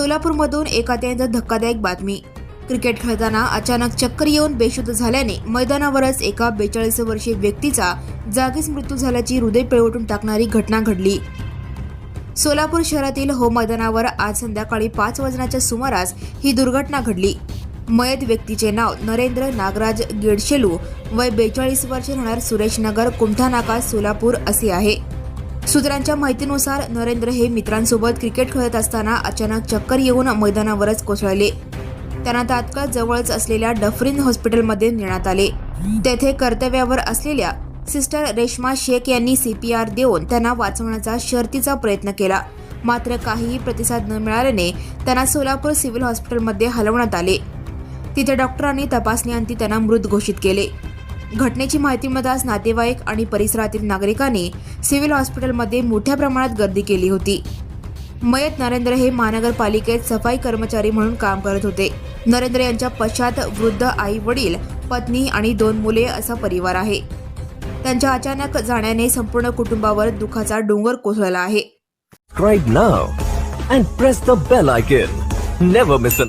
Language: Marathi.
सोलापूरमधून एक अत्यंत धक्कादायक बातमी। क्रिकेट खेळताना अचानक चक्कर येऊन बेशुद्ध झाल्याने मैदानावरच एका 42 वर्षीय व्यक्तीचा जागीच मृत्यू झाल्याची हृदय पिळवटून टाकणारी घटना घडली। सोलापूर शहरातील हो मैदानावर आज संध्याकाळी 5 वाजण्याच्या सुमारास ही दुर्घटना घडली। मयत व्यक्तीचे नाव नरेंद्र नागराज गेडशेलू, वय 42 वर्षे, राहणार सुरेश नगर, कुमठा नाका, सोलापूर असे आहे। सूत्रांच्या माहितीनुसार नरेंद्र हे मित्रांसोबत क्रिकेट खेळत असताना अचानक चक्कर येऊन मैदानावरच कोसळले। त्यांना तात्काळ जवळच असलेल्या डफरीन हॉस्पिटलमध्ये नेण्यात आले। तेथे कर्तव्यावर असलेल्या सिस्टर रेश्मा शेख यांनी CPR देऊन त्यांना वाचवण्याचा शर्थीचा प्रयत्न केला, मात्र काहीही प्रतिसाद न मिळाल्याने त्यांना सोलापूर सिव्हिल हॉस्पिटलमध्ये हलवण्यात आले। तिथे डॉक्टरांनी तपासणीअंती त्यांना मृत घोषित केले। घटनेची माहिती मिळताच नातेवाईक आणि परिसरातील नागरिकांनी सिव्हिल हॉस्पिटलमध्ये मोठ्या प्रमाणात गर्दी केली होती। मयत नरेंद्र हे महानगरपालिकेत सफाई कर्मचारी म्हणून काम करत होते। नरेंद्र यांच्या पश्चात वृद्ध आई वडील, पत्नी आणि 2 मुले असा परिवार आहे। त्यांच्या अचानक जाण्याने संपूर्ण कुटुंबावर दुःखाचा डोंगर कोसळला आहे। Subscribe now and press the bell icon. Never miss an